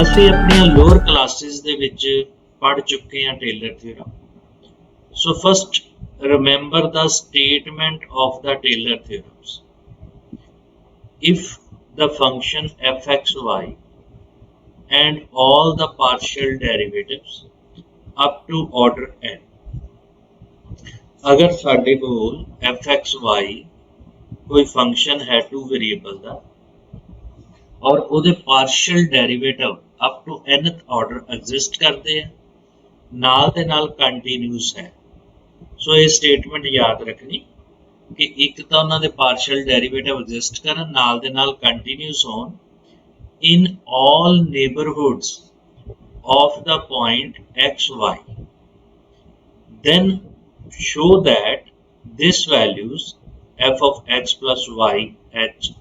ਅਸੀਂ ਆਪਣੀਆਂ lower classes ਦੇ ਵਿੱਚ ਪੜ੍ਹ ਚੁੱਕੇ ਹਾਂ tailor theorem. So first, remember the statement of the Taylor theorems. If the function fxy and all the partial derivatives up to order n, अगर साडे कोल fxy कोई फंक्शन है टू वेरिएबल का और ਉਹਦੇ partial derivative up to nth order exist ਕਰਦੇ ਆ, ਨਾਲ ਦੇ ਨਾਲ ਕੰਟੀਨਿਊਸ ਹੈ। ਸੋ ਇਹ ਸਟੇਟਮੈਂਟ ਯਾਦ ਰੱਖਣੀ ਕਿ ਇੱਕ ਤਾਂ ਉਹਨਾਂ ਦੇ ਪਾਰਸ਼ਲ ਡੈਰੀਵੇਟਿਵ ਐਗਜ਼ਿਸਟ ਕਰਨ, ਨਾਲ ਦੇ ਨਾਲ ਕੰਟੀਨਿਊਸ ਹੋਣ in all neighborhoods of the point xy, then show that this values f of x plus y h,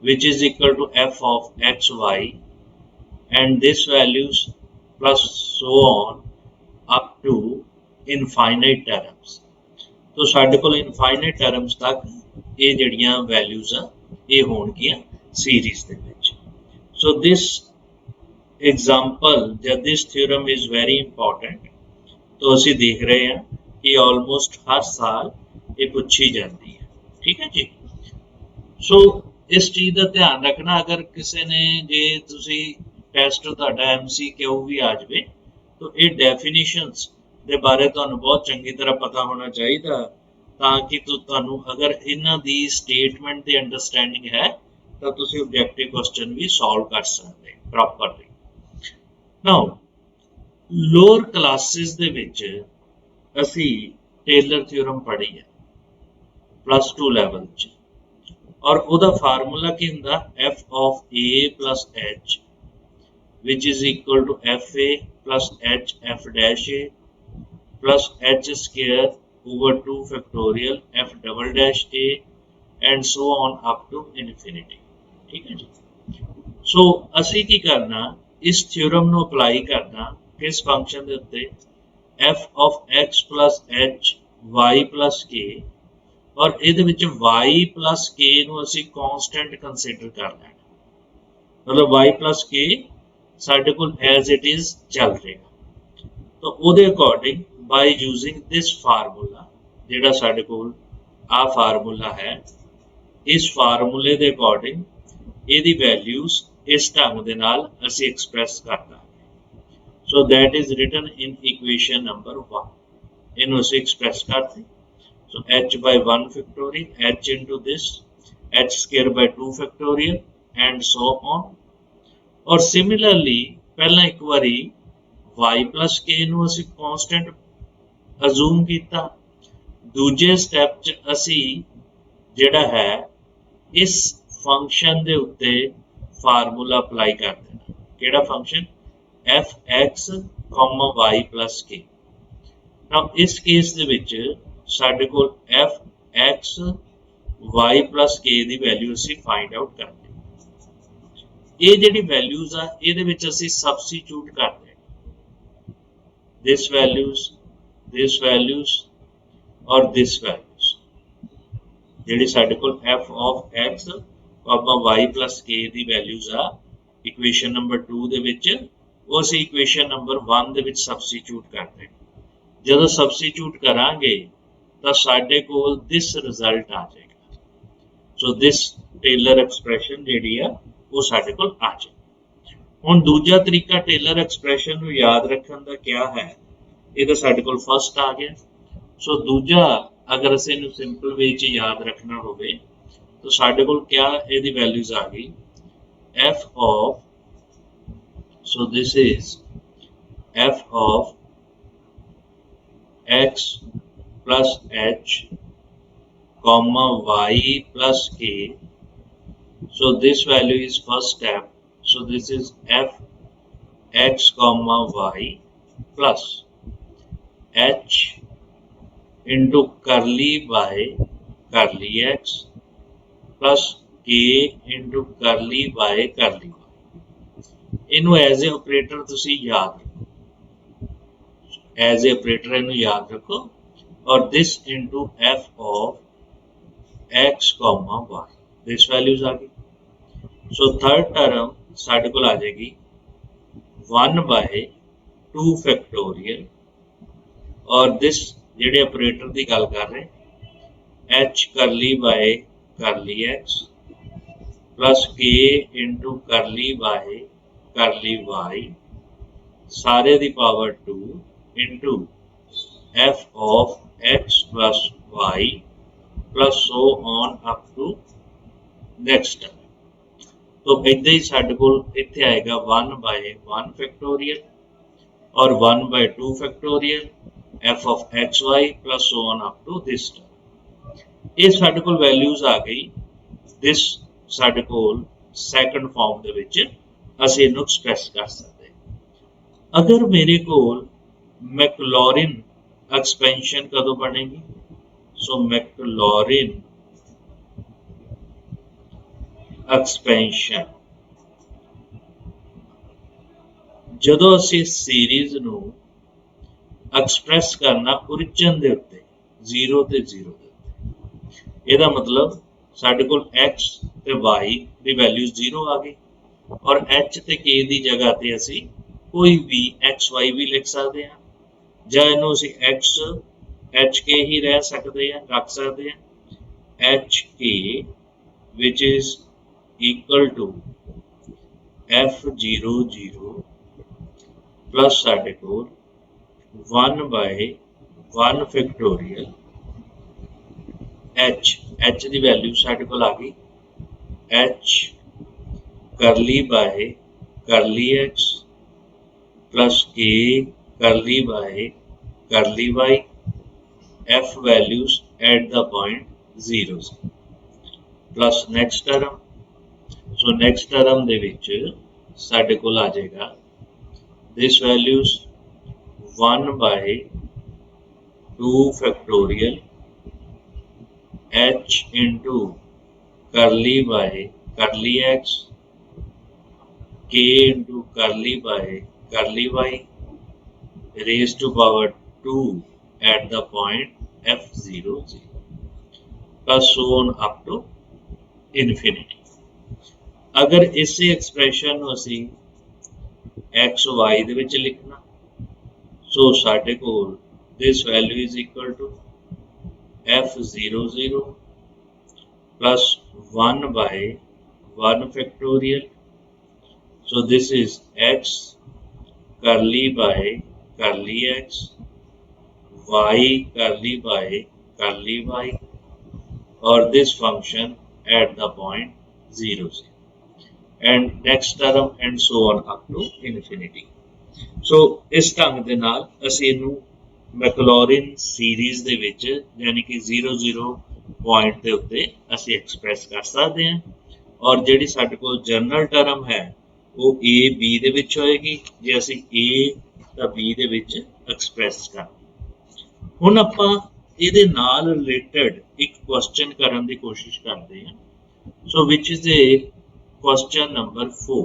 which is equal to f of xy, and this values plus so on up to infinite terms. तो साडे कोल infinite terms तक ये जड़ियां values आ ये होणगियां series they which. So this example या this theorem is very important। तो असी देख रहे हैं कि ऑलमोस्ट हर साल ये पूछी जाती है, ठीक है जी। सो इस चीज़ का ध्यान रखना, अगर किसी ने जे तुसी टेस्ट तुहाडा MCQ भी आ जाए तो ये डेफिनेशंस दे बारे तुहानूं बहुत चंगी तरह पता होना चाहिए, ताकि तुहानूं अगर इन्हां दी स्टेटमेंट दी अंडरस्टैंडिंग है तो तुसी ऑब्जेक्टिव क्वेश्चन भी सॉल्व कर सकते प्रॉपरली। नाउ लोअर क्लासेस दे विच असी टेलर थ्योरम पढ़ी है +2 लैवल च, और ਉਹਦਾ फार्मूला की हुंदा f of a plus h, which is equal to fa plus h f dash a plus h square over 2 factorial f double dash a and so on up to infinity, ठीक है जी। सो असी की करना, इस theorem ਨੂੰ apply करना किस function ਦੇ ਉੱਤੇ f of x plus h y plus k, और ਇਹਦੇ ਵਿੱਚ y plus k ਨੂੰ ਅਸੀਂ ਕਾਂਸਟੈਂਟ ਕੰਸੀਡਰ ਕਰ ਲੈਣਾ, ਮਤਲਬ y plus k ਸਾਡੇ ਕੋਲ ਐਜ਼ ਇਟ ਇਜ਼ ਚੱਲ ਰਿਹਾ। ਤਾਂ ਉਹਦੇ ਅਕੋਰਡਿੰਗ ਬਾਈ ਯੂਜ਼ਿੰਗ ਦਿਸ ਫਾਰਮੂਲਾ, ਜਿਹੜਾ ਸਾਡੇ ਕੋਲ ਆ ਫਾਰਮੂਲਾ ਹੈ, ਇਸ ਫਾਰਮੂਲੇ ਦੇ ਅਕੋਰਡਿੰਗ ਇਹਦੀ ਵੈਲਿਊਜ਼ ਇਸ ਢੰਗ ਦੇ ਨਾਲ ਅਸੀਂ ਐਕਸਪ੍ਰੈਸ ਕਰ ਦਾਂਗੇ। So that is written in equation number 1। ਇਹਨੂੰ ਅਸੀਂ ਐਕਸਪ੍ਰੈਸ ਕਰਦੇ। So h by 1 factorial, h into this, h square by 2 factorial and so on। और similarly पहला एक बारी y plus k ਨੂੰ ਅਸੀਂ constant assume ਕੀਤਾ, ਦੂਜੇ ਸਟੈਪ 'ਚ ਅਸੀਂ ਜਿਹੜਾ ਹੈ ਇਸ ਫੰਕਸ਼ਨ ਦੇ ਉੱਤੇ ਫਾਰਮੂਲਾ ਅਪਲਾਈ ਕਰ ਦੇਣਾ। ਕਿਹੜਾ function? fx, y plus k। now ਇਸ ਕੇਸ ਦੇ ਵਿੱਚ ਸਾਡੇ ਕੋਲ f x y plus k ਦੀ ਵੈਲਿਊ ਅਸੀਂ ਫਾਈਂਡ ਆਊਟ ਕਰਦੇ ਹਾਂ। ਇਹ ਜਿਹੜੀ ਵੈਲਿਊਜ਼ ਆ ਇਹਦੇ ਵਿੱਚ ਅਸੀਂ ਸਬਸਟੀਟਿਊਟ ਕਰਦੇ ਹਾਂ, this values ਔਰ this values, ਜਿਹੜੀ ਸਾਡੇ ਕੋਲ f of x, y plus k the values ਆ ਇਕੁਏਸ਼ਨ ਨੰਬਰ 2 ਦੇ ਵਿੱਚ, ਉਹ ਅਸੀਂ ਇਕੁਏਸ਼ਨ ਨੰਬਰ 1 ਦੇ ਵਿੱਚ ਸਬਸਟੀਟਿਊਟ ਕਰਦੇ ਹਾਂ। ਜਦੋਂ ਸਬਸਟੀਟਿਊਟ ਕਰਾਂਗੇ ਤਾਂ ਸਾਡੇ ਕੋਲ ਦਿਸ ਰਿਜ਼ਲਟ ਆ ਜਾਏਗਾ। ਸੋ ਦਿਸ ਟੇਲਰ ਐਕਸਪ੍ਰੈਸ਼ਨ ਜਿਹੜੀ ਆ ਉਹ ਸਾਡੇ ਕੋਲ ਆ ਜਾਏ। ਹੁਣ ਦੂਜਾ ਤਰੀਕਾ ਟੇਲਰ ਐਕਸਪ੍ਰੈਸ਼ਨ ਨੂੰ ਯਾਦ ਰੱਖਣ ਦਾ ਕਿਆ ਹੈ, ਇਹ ਤਾਂ ਸਾਡੇ ਕੋਲ ਫਸਟ ਆ ਗਿਆ। ਸੋ ਦੂਜਾ ਅਗਰ ਅਸੀਂ ਇਹਨੂੰ ਸਿੰਪਲ ਵੇ 'ਚ ਯਾਦ ਰੱਖਣਾ ਹੋਵੇ ਤਾਂ ਸਾਡੇ ਕੋਲ ਕਿਆ ਇਹਦੀ ਵੈਲਿਊਜ਼ ਆ ਗਈ, f of, so this is f of x plus h comma y plus k। so this value is first step, so this is f x comma y plus h into curly by curly x plus k into curly by curly y। ਇਹਨੂੰ as ए operator ਤੁਸੀਂ याद रखो, as a operator इन्हू याद रखो, और this into f of x comma y, this values आ गई। So third term साढ़े को आ जाएगी 1 by 2 फैक्टोरियल और दिस जेडे ऑपरेटर की गल कर रहे h curly by curly x plus k into करली बाय करली y सारे the power 2 into f of x plus y plus so on up to next term। तो इदा ही साडे कोल इत्थे आएगा 1 by 1 फैक्टोरियल और 1 by 2 factorial f of x y plus so on up to this term। ये साडे कोल values आ गई दिस साडे कोल सैकंड फॉर्म दे विच असीं इहनूं एक्सप्रैस कर सकते। अगर मेरे कोल मैकलॉरिन एक्सपेंशन कदों बनेगी सो मैकलॉरिन एक्सपेंशन जदों असीं सीरीज नूं एक्सप्रैस करना ओरिजिन दे उत्ते 0 ते 0 दे उत्ते इहदा मतलब साडे कोल x ते y दी वैल्यू 0 आ गई और h ते k दी जगह ते असीं कोई भी x y भी लिख सकते हैं ਜਾਂ ਇਹਨੂੰ ਅਸੀਂ x hk ही रह सकते हैं रख सकते हैं hk which is equal to f00 plus साडे कोल 1 by 1 फैक्टोरियल h की वैल्यू साडे कोल आ गई h curly by curly x plus k curly by curly y f values at the point 0 plus next term so next term दे which साडे कोल आ जाएगा this values 1 by 2 factorial h into curly by curly x k into curly by curly y raised to power 2 at the point f00 plus so on up to infinity। अगर इसी expression नूं असीं x why they विच लिखना so साडे कोल this value is equal to f00 plus 1 by 1 factorial so this is x curly by curly x y curly by curly y or this function at the point 0 and next term and so on up to infinity। so इस ढंग दे नाल असीं इहनूं Maclaurin series दे विच यानी कि 00 point दे उत्ते असीं express कर सकते हैं और जिहड़ी साडे कोल जनरल टर्म है वो ए बी दे विच होएगी जे असीं ए तां बी दे विच एक्सप्रैस कर हुण आपां ਇਹਦੇ ਨਾਲ ਰਿਲੇਟਡ ਇੱਕ ਕੁਐਸਚਨ ਕਰਨ ਦੀ ਕੋਸ਼ਿਸ਼ ਕਰਦੇ ਹਾਂ so which is a question number 4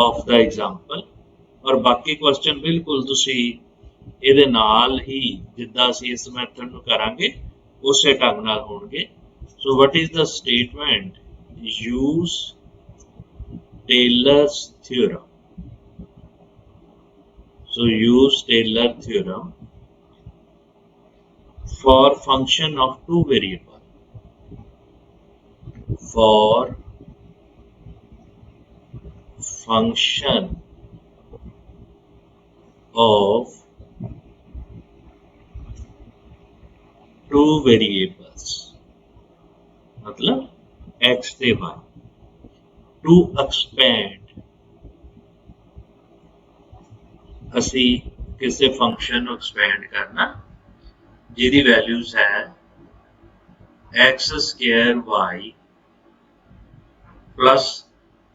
of the example ਔਰ ਬਾਕੀ ਕੁਐਸਚਨ ਬਿਲਕੁਲ ਤੁਸੀਂ ਇਹਦੇ ਨਾਲ ਹੀ ਜਿੱਦਾਂ ਅਸੀਂ ਇਸ ਮੈਥਡ ਨੂੰ ਕਰਾਂਗੇ ਉਸੇ ਢੰਗ ਨਾਲ ਹੋਣਗੇ so what is the statement use Taylor's theorem so use Taylor theorem for function of two variable for function of two variables मतलब x ਤੇ y to expand ਅਸੀਂ ਕਿਸੇ फंक्शन ਨੂੰ expand करना जिहदी वैल्यूज है x square y plus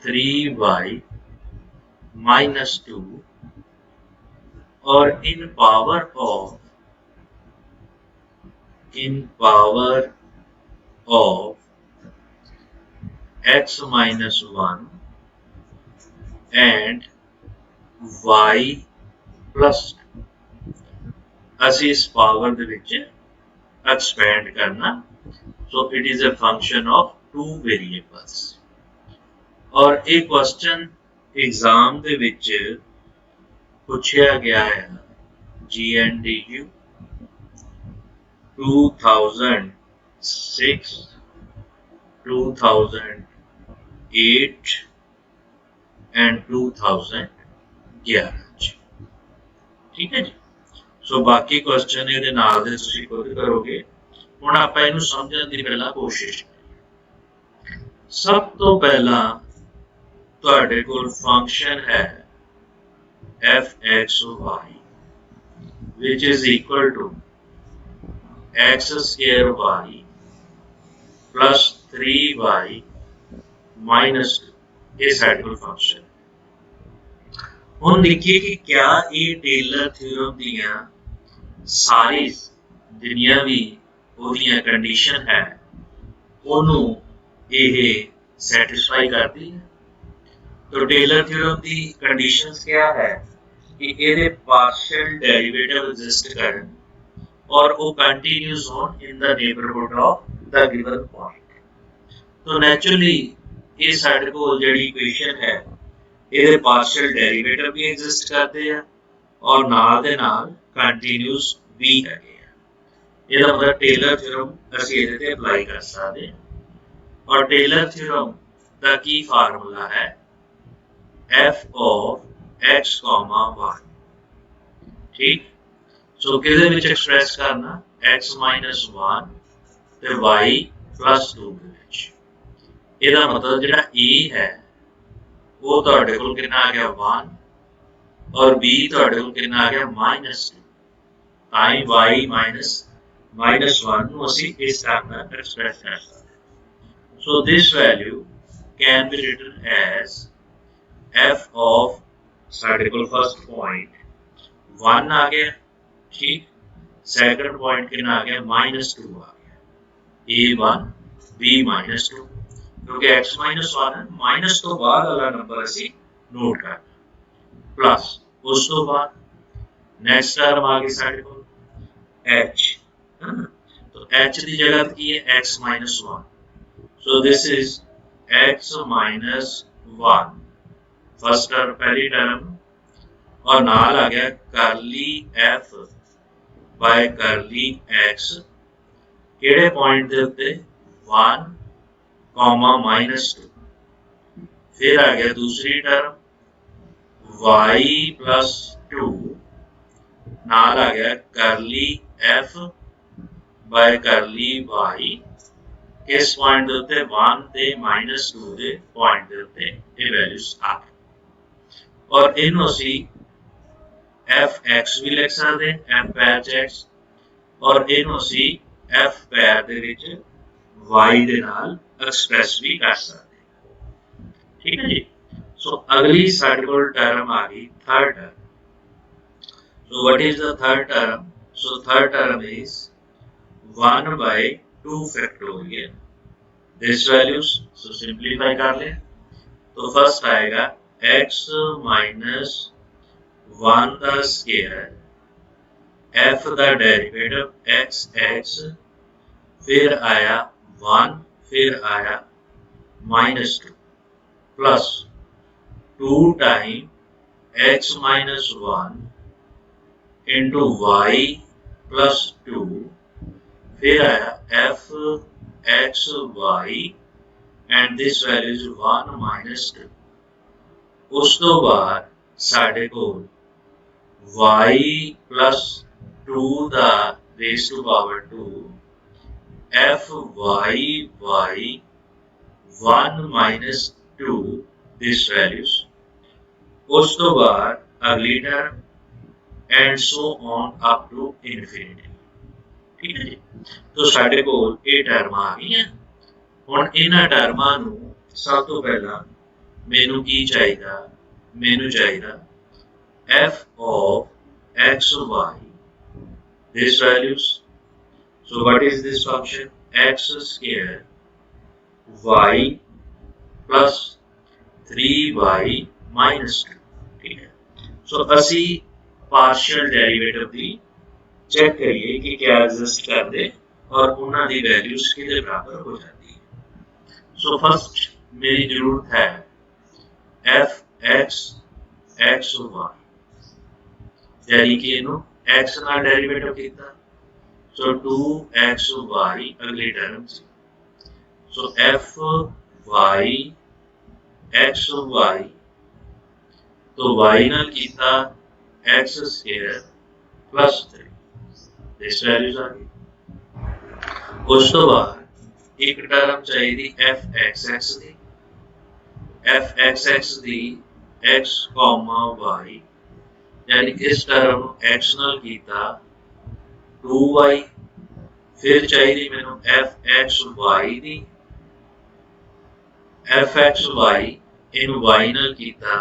3y minus 2 और in power of x minus 1 and y plus ਅਸੀਂ इस पावर ਦੇ ਵਿੱਚ एक्सपेंड करना so it is a function of two variables और एक क्वेश्चन एग्जाम ਦੇ ਵਿੱਚ ਪੁੱਛਿਆ ਗਿਆ ਹੈ GNDU 2006 2008 एंड 2011 ठीक है जी। सो बाकी क्वेश्चन ਇਹਦੇ ਨਾਲ ਦੇ ਤੁਸੀਂ ਖੁਦ ਕਰੋਗੇ। ਹੁਣ ਆਪਾਂ ਇਹਨੂੰ ਸਮਝਣ ਦੀ ਪਹਿਲਾਂ ਕੋਸ਼ਿਸ਼ ਕਰੀਏ। ਸਭ ਤੋਂ ਪਹਿਲਾਂ ਤੁਹਾਡੇ ਕੋਲ ਫੰਕਸ਼ਨ ਹੈ fxy which is equal to x square y plus 3y minus 2 ਇਹ ਸਾਡੇ ਕੋਲ ਫੰਕਸ਼ਨ। ਹੁਣ ਦੇਖੀਏ ਕਿ क्या ਇਹ टेलर थ्योरम ਦੀਆਂ ਸਾਰੀ ਜਿੰਨੀਆਂ ਵੀ ਉਹਦੀਆਂ ਕੰਡੀਸ਼ਨ ਹੈ ਉਹਨੂੰ ਇਹ ਸੈਟੀਸਫਾਈ ਕਰਦੀ ਹੈ। तो टेलर थ्योरम की कंडीशंस क्या है कि ਇਹਦੇ पार्शियल डेरिवेटिव एग्जिस्ट करन और वो कंटिन्यूस होन in the neighbourhood of the given point. तो नेचुरली ये साडे कोल जेडी इक्वेशन है ਇਹਦੇ पार्शियल डेरिवेटिव भी एग्जिस्ट करते हैं और नाल दे नाल कंटिन्यूस भी हैगे आ। ਇਹਦਾ मतलब टेलर थ्योरम ਅਸੀਂ ਇਹਦੇ ਤੇ ਅਪਲਾਈ ਕਰ ਸਕਦੇ ਹਾਂ। और टेलर थ्योरम ਦਾ ਕੀ ਫਾਰਮੂਲਾ है f of x comma y ठीक। सो किधर विच एक्सप्रेस करना x minus 1 ते y plus 2 ਦੇ ਵਿੱਚ। ਇਹਦਾ ਮਤਲਬ ਜਿਹੜਾ a ਹੈ ਉਹ ਤੁਹਾਡੇ ਕੋਲ ਕਿੰਨਾ ਆ ਗਿਆ 1 और b ਤੁਹਾਡੇ ਕੋਲ ਕਿੰਨਾ ਆ ਗਿਆ -2 ਤਾਂ ਹੀ y -1 ਨੂੰ ਅਸੀਂ ਇਸ ਤਰ੍ਹਾਂ ਨਾਲ ਐਕਸਪ੍ਰੈਸ ਕਰ ਸਕਦੇ। So this value can be written as f of ਸਾਡੇ ਕੋਲ ਫਸਟ ਪੁਆਇੰਟ 1 आ गया ठीक। सेकंड पॉइंट कितना आ गया -2 आ गया a1 b -2 क्योंकि x -1 है माइनस तो बाद वाला नंबर ਅਸੀਂ नोट करना प्लस उस तो बाद नेक्स्ट टर्म आ गई ਸਾਡੇ ਕੋਲ h तो h ਦੀ जगह ਕੀ है x -1 so this is x -1 first term पहली टर्म और नाल आ गया करली f बाय करली x केड़े पॉइंट दे उत्ते 1 -2 फिर आ गया दूसरी टर्म y plus 2 नाल आ गया करली f बाय करली y किस पॉइंट दे उत्ते 1 ते -2 दे पॉइंट दे उत्ते ये वैल्यूज आ गई और इन्हों सी f(x) भी लिख सकते f पैर x और इन्हों सी f पैर दे विच y दे नाल एक्सप्रेस भी कर सकते ठीक है जी। सो अगली साडे कोल टर्म आ गई third term. So what is the third term? So third term is 1/2 factorial this values. So simplify कर ले तो फर्स्ट आएगा x minus 1 का स्क्वायर f का डेरिवेटिव x फिर आया 1 फिर आया -2 plus 2 time x -1 into y plus 2 फिर आया f x y and this value is 1 -2 उस तो बाद साढ़े को y plus 2 दा raised to power 2 f y 1 -2 this values उस तो बाद अगली term and so on up to infinity ठीक है जी। तो साढ़े को ये टर्म आ गई है। हुण इन्हां टर्मां नूं सब तो पहला मेनू की चाहिए मेनू चाहिए f of x y this values। so what is this function x square y plus 3y minus 2 ठीक है। so असी पार्शियल डेरिवेटिव की चेक करिए कि क्या एग्जिस्ट कर दे और उन्हां दी वैल्यूज किहदे बराबर हो जाती है। सो फर्स्ट मेरी जरूरत है f x x y यानी कि इनू x ਨਾਲ ਡੈਰੀਵੇਟਿਵ ਕੀਤਾ सो 2xy अगली टर्म सी सो f y x y तो y ਨਾਲ ਕੀਤਾ x स्क्वायर प्लस 3 इस वैल्यूज आ गई उस तो बाद एक टर्म चाहिए f x x दी f x x दी x y यानी इस टर्म x ਨਾਲ ਕੀਤਾ 2y फिर चाहिए मैनू एफ एक्स वाई दी f x y in y नाल कीता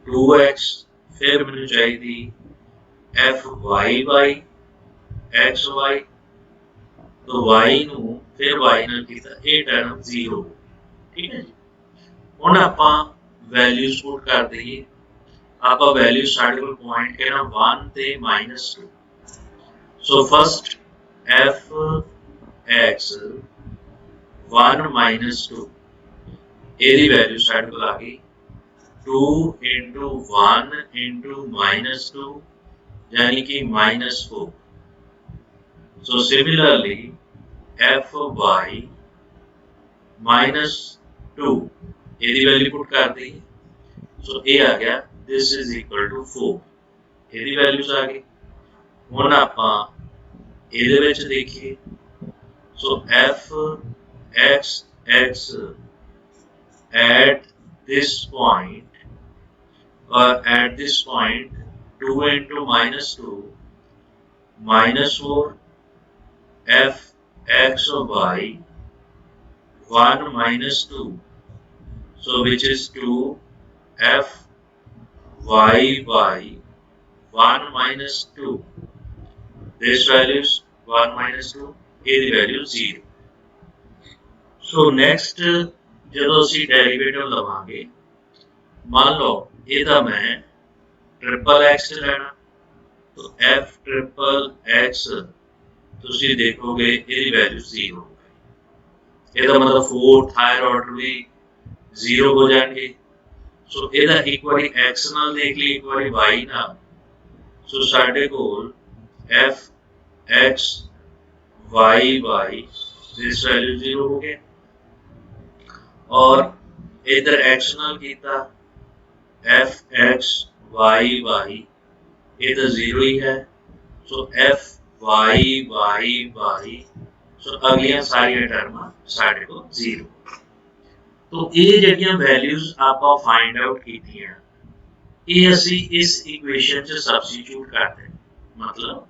2x फिर मैनू चाहिए f y y x y तो वाई नू फिर वाई नाल कीता ये टर्म 0 ठीक है जी हुण आपां वैल्यूज पुट कर दईए आपां वैल्यूज साडे कोल पॉइंट कहना 1 ते -2 so first f x 1 minus 2 ਇਹਦੀ ਵੈਲਿਊ ਸਾਡੇ ਕੋਲ ਆ ਗਈ 2 into 1 into -2 यानी कि -4 so similarly f y -2 ਇਹਦੀ ਵੈਲਿਊ ਪੁੱਟ ਕਰ ਦਈਏ so ਇਹ ਆ ਗਿਆ this is equal to 4 ਇਹਦੀ ਵੈਲਿਊਜ਼ ਆ ਗਈ ਹੁਣ ਆਪਾਂ ਇਹਦੇ ਵਿੱਚ ਦੇਖੀਏ so f x x at this point or at this point 2 into -2 -4 f x y 1 -2 so which is 2 f y y 1 -2 this value is 1 minus 2 a the value 0 so next ਜਦੋਂ ਅਸੀਂ derivative ਲਵਾਂਗੇ ਮੰਨ ਲਓ ਇਹਦਾ ਮੈਂ triple x ਲੈਣਾ तो f triple x ਤੁਸੀਂ ਦੇਖੋਗੇ ਇਹਦੀ ਵੈਲਿਊ 0 ਇਹਦਾ ਮਤਲਬ 4th ਹਾਇਰ ਆਰਡਰ ਵੀ 0 ਹੋ ਜਾਣਗੇ ਸੋ ਇਹਦਾ ਇੱਕ ਵਾਰੀ x ਨਾਲ ਦੇਖ ਲਈ ਇੱਕ ਵਾਰੀ y ਨਾਲ ਸੋ ਸਾਡੇ ਕੋਲ f x y y this value 0 हो गया और इधर x नाल कीता f x y y इधर 0 ही है सो f y y y सो अगलियां सारी टर्म साडे को 0 तो ये जड़ियां वैल्यूज आपा फाइंड आउट कीतियां ये असी इस इक्वेशन च सब्स्टिट्यूट करते मतलब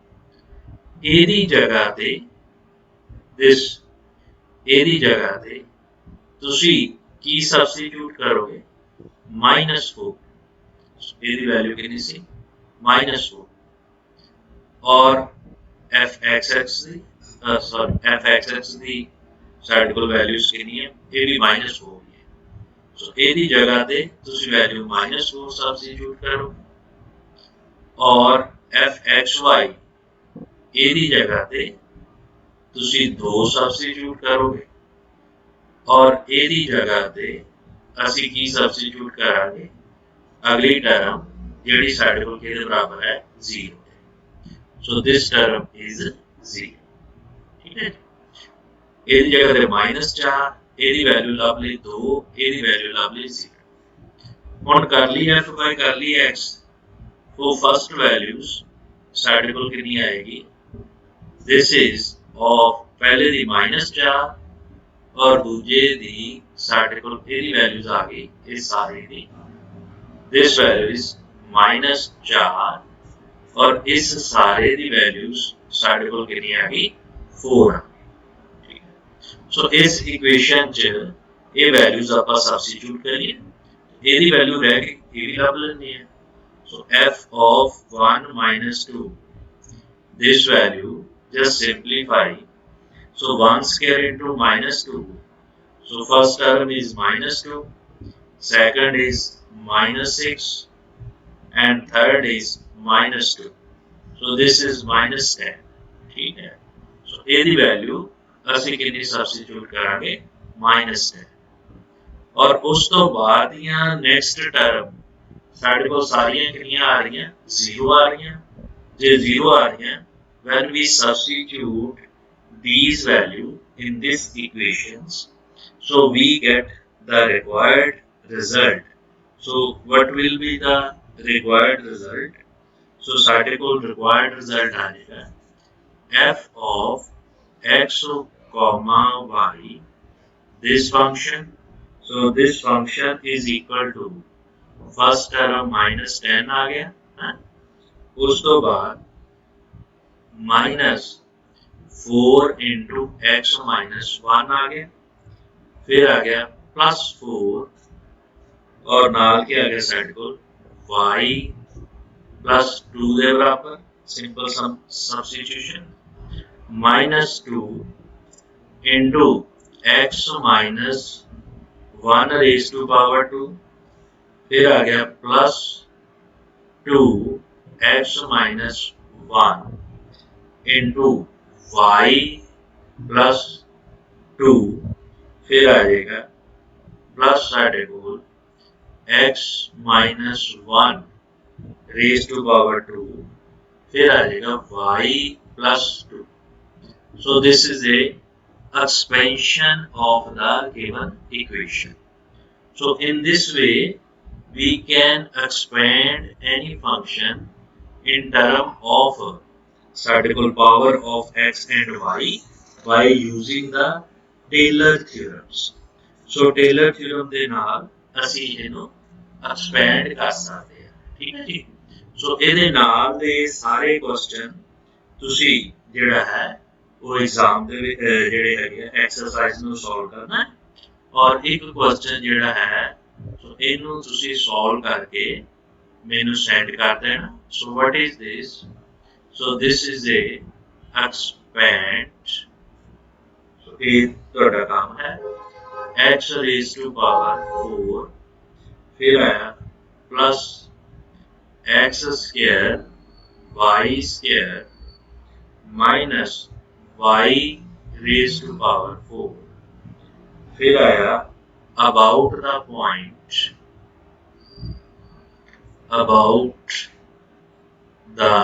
ਇਹਦੀ ਜਗ੍ਹਾ ਤੇ this ਇਹਦੀ ਜਗ੍ਹਾ ਤੇ ਤੁਸੀਂ ਕੀ ਸਬਸਟੀਟਿਊਟ ਕਰੋਗੇ -4 ਇਹਦੀ ਵੈਲਿਊ ਕਿੰਨੀ ਸੀ -4 और fxx ਦੀ ਸੌਰੀ fxx ਦੀ ਸਾਡੇ ਕੋਲ ਵੈਲਿਊਸ ਕਿੰਨੀ ਹੈ ਇਹ ਵੀ -4 ਹੈ ਸੋ ਇਹਦੀ ਜਗ੍ਹਾ ਤੇ ਤੁਸੀਂ ਵੈਲਿਊ -4 ਸਬਸਟੀਟਿਊਟ ਕਰੋ और fxy ਇਹਦੀ ਜਗ੍ਹਾ ਤੇ ਤੁਸੀਂ 2 ਸਬਸਟੀਟਿਊਟ ਕਰੋਗੇ ਔਰ ਇਹਦੀ ਜਗ੍ਹਾ ਤੇ ਅਸੀਂ ਕੀ ਸਬਸਟੀਟਿਊਟ ਕਰਾਂਗੇ ਅਗਲੀ ਟਰਮ ਜਿਹੜੀ ਸਾਡੇ ਕੋਲ ਕਿਹਦੇ ਬਰਾਬਰ ਹੈ 0 ਸੋ ਦਿਸ ਟਰਮ ਇਜ਼ 0 ਠੀਕ ਹੈ ਇਹਦੀ ਜਗ੍ਹਾ ਤੇ -4 ਇਹਦੀ ਵੈਲਿਊ ਲੱਭ ਲਈ 2 ਇਹਦੀ ਵੈਲਿਊ ਲੱਭ ਲਈ 0 ਹੁਣ ਕਰ ਲਈ f by ਕਰ ਲਈ x ਉਹ ਫਸਟ ਵੈਲਿਊਜ਼ ਸਾਡੇ ਕੋਲ ਕਿੰਨੀ ਆਏਗੀ this is of पहले दी -4 और दूजे दी साडे कोल एदी वैल्यूज आ गई इस सारे दी this value is -4 और इस सारे दी वैल्यूज साडे कोल कितनी आ गई 4 ठीक है सो इस इक्वेशन च ये वैल्यूज आपा सब्स्टिट्यूट करिए एदी वैल्यू रह गई ये भी लभ लेनी है सो f of 1 -2 this value just simplify so 1 square into -2 so first term is -2 second is -6 and third is -2 so this is -10 ठीक है so a दी वैल्यू ਅਸੀਂ ਕਿੰਨੀ ਸਬਸਟੀਟਿਊਟ ਕਰਾਂਗੇ -10 और उस तो बाद दियां नेक्स्ट टर्म साढ़े को सारियां कितनियां आ रही हैं, 0 आ रही हैं। जे 0 आ रही हैं, when we substitute these value in this equations, so we get the required result. So what will be the required result? So साढ़े को required result आ जाएगा f of x comma y, this function. So this function is equal to first term minus 10 आ गया है, उस तो बाद minus 4 into x minus 1 आ गया, फिर आ गया प्लस 4 और नाल के आ गया साइड को y प्लस 2 के बराबर, simple substitution, minus 2 into x minus 1 raise to power 2, फिर आ गया plus 2 x minus 1 into y plus 2, फिर आ जाएगा प्लस साढ़े को x minus 1 raise to power 2, फिर आ जाएगा y plus 2. So this is a expansion of the given equation. So in this way we can expand any function in term of particle power of x and y by using the Taylor theorems. So Taylor theorem ਦੇ ਨਾਲ ਅਸੀਂ ਇਹਨੂੰ expand ਕਰ ਸਕਦੇ ਹਾਂ, ਠੀਕ ਹੈ ਜੀ। ਸੋ ਇਹਦੇ ਨਾਲ ਦੇ ਸਾਰੇ ਕੁਐਸਚਨ ਤੁਸੀਂ ਜਿਹੜਾ ਹੈ ਉਹ ਐਗਜ਼ਾਮ ਦੇ ਵਿੱਚ ਜਿਹੜੇ ਹੈਗੇ ਐਕਸਰਸਾਈਜ਼ ਨੂੰ ਸੋਲਵ ਕਰਨਾ ਹੈ, ਔਰ ਇੱਕ ਕੁਐਸਚਨ ਜਿਹੜਾ ਹੈ so ਇਹਨੂੰ ਤੁਸੀਂ solve ਕਰਕੇ ਮੈਨੂੰ send ਕਰ ਦੇਣਾ। so what is this? so this is a expand, so ਇਹ ਤੁਹਾਡਾ ਕੰਮ ਹੈ x raised to power 4, फिर आया plus x square y square minus y raised to power 4, फिर आया about the point, about the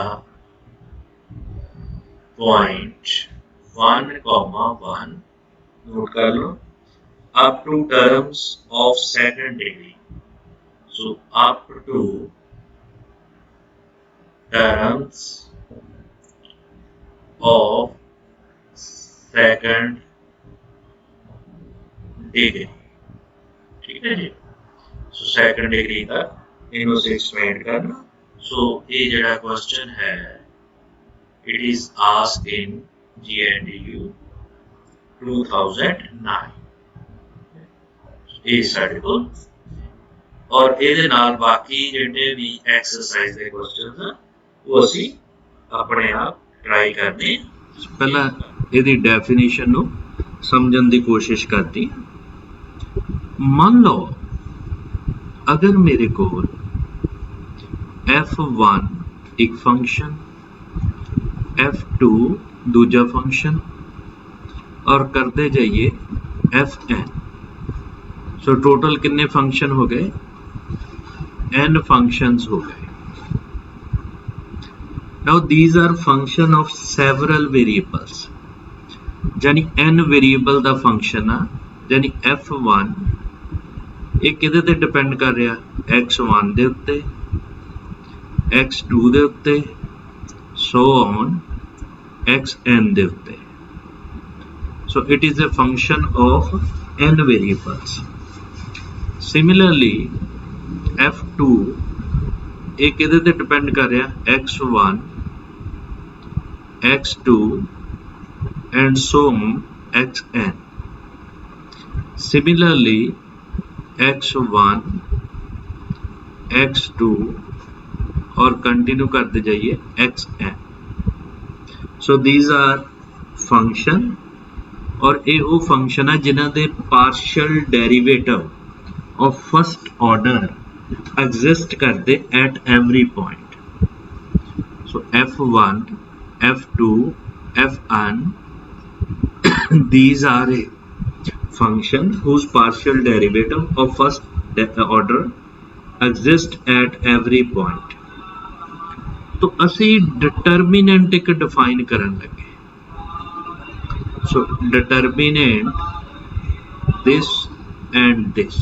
point 1 comma 1, note कर लो, up to terms of second degree. So up to terms of second degree, ठीक है जी। सो second degree तक इन्हों से expand करना। सो ये जड़ा क्वेश्चन है it is asked in GNDU 2009 ये साढ़े को, और ਇਹਦੇ ਨਾਲ ਬਾਕੀ ਜਿਹੜੇ ਵੀ ਐਕਸਰਸਾਈਜ਼ ਦੇ ਕੁਐਸਚਨਸ ਆ ਉਹ ਅਸੀਂ ਆਪਣੇ ਆਪ ਟਰਾਈ ਕਰਨੇ। ਪਹਿਲਾਂ ਇਹਦੀ ਡੈਫੀਨੇਸ਼ਨ ਨੂੰ ਸਮਝਣ ਦੀ ਕੋਸ਼ਿਸ਼ ਕਰਦੀ। मान लो अगर मेरे को f1 एक फंक्शन, f2 दूजा फंक्शन और करते जाइए fn, सो टोटल कितने फंक्शन हो गए, n फंक्शंस हो गए। Now these are function of several variables, यानी n वेरिएबल दा फंक्शन आ, यानी f1 ਇਹ ਕਿਹਦੇ ਤੇ ਡਿਪੈਂਡ ਕਰ ਰਿਹਾ, x1 ਦੇ ਉੱਤੇ, x2 ਦੇ ਉੱਤੇ, so on xn ਦੇ ਉੱਤੇ। so it is a function of n variables. similarly f2 ਇਹ ਕਿਹਦੇ ਤੇ ਡਿਪੈਂਡ ਕਰ ਰਿਹਾ, x1 x2 and so on xn. similarly x1 x2 और कंटिन्यू करते जाइए xn. So these are function, और ये वो फंक्शन है जिन्हों के partial derivative of first order exist करते at every point. So f1 f2 fn these are function whose partial derivative of first order exists at every point। तो ਅਸੀਂ determinant एक define ਕਰਨ ਲੱਗੇ। So determinant this and this।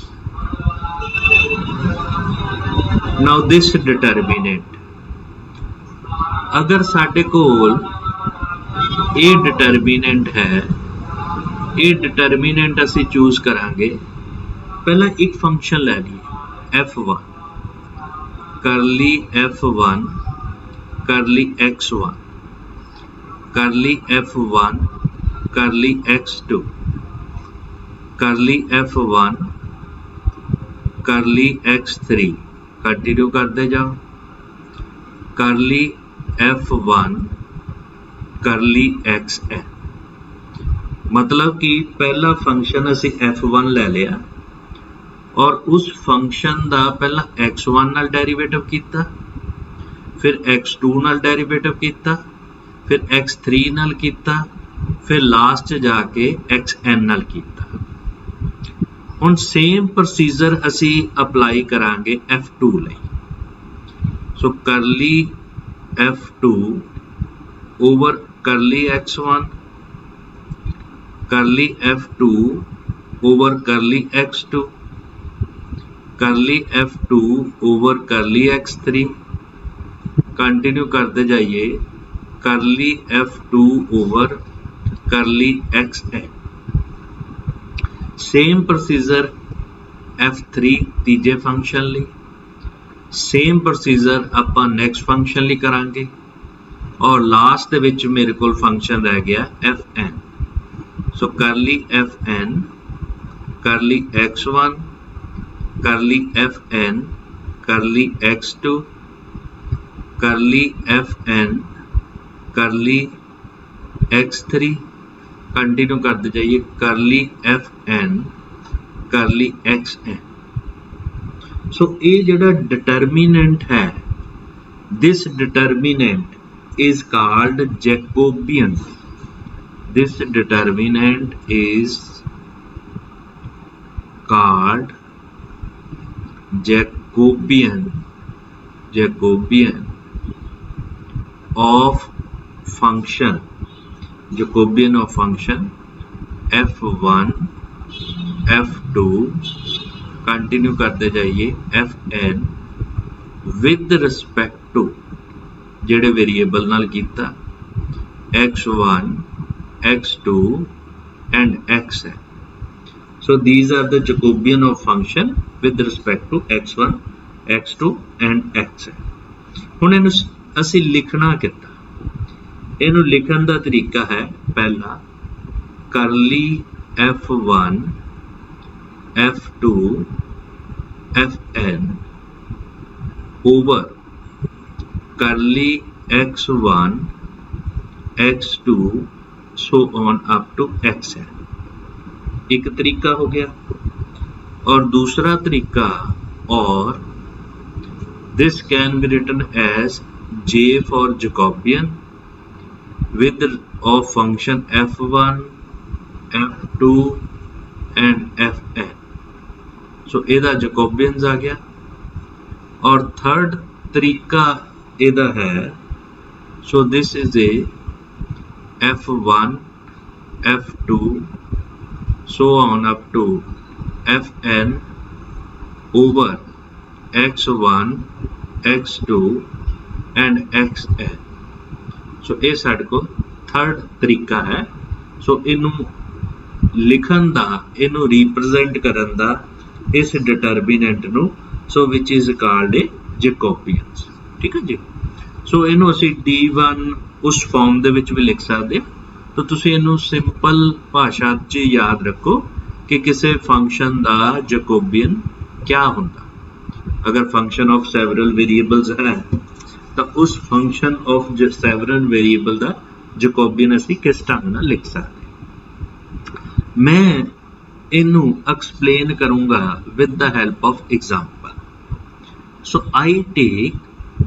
Now this determinant अगर साडे कोल ये determinant है, ये डिटरमिनेंट असी चूज करांगे। पहला एक फंक्शन ले लिए f1 करली f1 करली x1 करली f1 करली x2 करली f1 करली x3 कंटिन्यू करते जाओ, करली f1 करली xn। मतलब कि पहला फंक्शन असी f1 ले लिया और उस फंक्शन का पहला x1 नाल डेरिवेटिव किया, फिर x2 नाल डेरिवेटिव किया, फिर x3 नाल किया, फिर लास्ट जाके xn नाल किया। हुण सेम प्रोसीजर असी अप्लाई करांगे f2 लई। सो करली f2 ओवर करली x1 करली f2 ओवर करली x2 करली f2 ओवर करली x3 कंटिन्यू करते जाइए, करली f2 ओवर करली xn। सेम प्रोसीजर f3 तीजे फंक्शन ਲਈ, सेम प्रोसीजर ਆਪਾਂ नैक्सट फंक्शन ਲਈ करांगे और लास्ट ਦੇ ਵਿੱਚ ਮੇਰੇ ਕੋਲ फंक्शन रह गया fn। सो करली fn करली x1 करली fn करली x2 करली fn करली x3 कंटिन्यू करते जाइए, करली fn करली xn। सो ये जिहड़ा डिटरमिनेंट है, this determinant is called Jacobian। This determinant is called Jacobian of function, Jacobian of function f1 f2 continue करते जाइए fn with respect to जेडे वेरिएबल नाल कीता x1 x2 and xn। so these are the Jacobian of function with respect to x1 x2 and xn। हुण इहनूं असीं लिखना किता, इहनूं लिखण दा तरीका है पहला करली f1 f2 fn ओवर करली x1 x2 so on up to xn। एक तरीका हो गया। और दूसरा तरीका, और this can be written as J for Jacobian with of function f1 f2 and fn। so ਇਹਦਾ Jacobians आ गया। और थर्ड तरीका ਇਹਦਾ है, so this is a f1 f2 so on up to fn over x1 x2 and xn। so ਇਹ ਸਾਡੇ ਕੋਲ third तरीका है। so ਇਹਨੂੰ ਲਿਖਣ ਦਾ, ਇਹਨੂੰ रिप्रेजेंट ਕਰਨ ਦਾ इस डिटरमिनेंट ਨੂੰ, so which is called a Jacobians। ठीक है जी। सो ਇਹਨੂੰ ਅਸੀਂ d1 उस फॉर्म ਦੇ ਵਿੱਚ भी लिख सकते हैं। तो ਤੁਸੀਂ ਇਹਨੂੰ सिंपल भाषा 'ਚ याद रखो कि किसी फंक्शन का जैकोबियन क्या होता। अगर फंक्शन ऑफ सैवरल वेरिएबल्स है तो उस फंक्शन ऑफ सैवरल वेरिएबल का जैकोबियन ਅਸੀਂ किस ढंग ਨਾਲ लिख सकते। मैं इनू एक्सप्लेन करूंगा with the help of example. So I take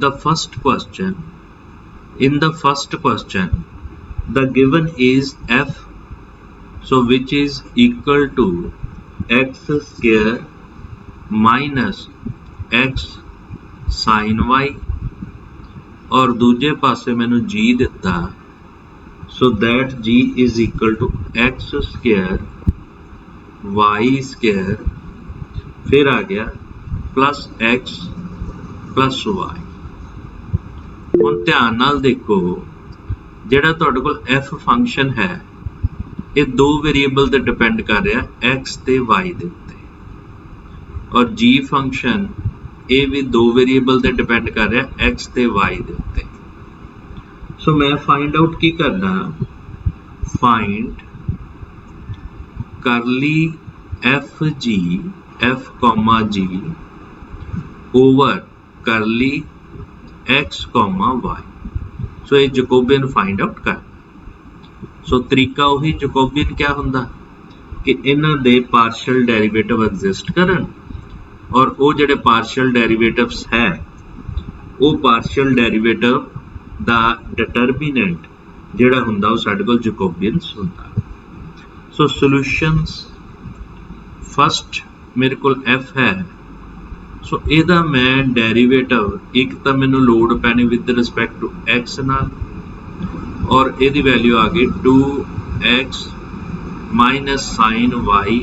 the first question। in the first question the given is f so which is equal to x square minus x sin y और दूजे पासे मैंने g दिता so that g is equal to x square y square फिर आ गया plus x plus y। ਹੁਣ ਧਿਆਨ ਨਾਲ ਦੇਖੋ ਜਿਹੜਾ ਤੁਹਾਡੇ ਕੋਲ f ਫੰਕਸ਼ਨ ਹੈ ਇਹ ਦੋ ਵੇਰੀਏਬਲ ਤੇ ਡਿਪੈਂਡ ਕਰ ਰਿਹਾ x ਤੇ y ਦੇ ਉੱਤੇ ਔਰ g ਫੰਕਸ਼ਨ ਇਹ ਵੀ ਦੋ ਵੇਰੀਏਬਲ ਤੇ ਡਿਪੈਂਡ ਕਰ ਰਿਹਾ x ਤੇ y ਦੇ ਉੱਤੇ। ਸੋ ਮੈਂ ਫਾਈਂਡ ਆਊਟ ਕੀ ਕਰਨਾ ਫਾਈਂਡ ਕਰਲੀ f g f comma g over curly x comma y ਸੋ ਇਹ ਜੈਕੋਬੀਅਨ ਫਾਈਂਡ ਆਊਟ ਕਰ। ਸੋ ਤਰੀਕਾ ਉਹੀ ਜੈਕੋਬੀਅਨ ਕਿਆ ਹੁੰਦਾ ਕਿ ਇਹਨਾਂ ਦੇ ਪਾਰਸ਼ਲ ਡੈਰੀਵੇਟਿਵ ਐਗਜ਼ਿਸਟ ਕਰਨ ਔਰ ਉਹ ਜਿਹੜੇ ਪਾਰਸ਼ਲ ਡੈਰੀਵੇਟਿਵਸ ਹੈ ਉਹ ਪਾਰਸ਼ਲ ਡੈਰੀਵੇਟਿਵ ਦਾ ਡਿਟਰਮੀਨੈਂਟ ਜਿਹੜਾ ਹੁੰਦਾ ਉਹ ਸਾਡੇ ਕੋਲ ਜੈਕੋਬੀਅਨਸ ਹੁੰਦਾ। ਸੋ ਸੋਲੂਸ਼ਨਸ ਫਸਟ ਮੇਰੇ ਕੋਲ f ਹੈ ਸੋ ਇਹਦਾ ਮੈਂ ਡੈਰੀਵੇਟਿਵ ਇੱਕ ਤਾਂ ਮੈਨੂੰ ਲੋਡ ਪੈਣੀ ਵਿਦ ਰਿਸਪੈਕਟ ਟੂ x ਨਾਲ ਔਰ ਇਹਦੀ ਵੈਲਿਊ ਆ ਗਈ 2x ਮਾਈਨਸ ਸਾਈਨ y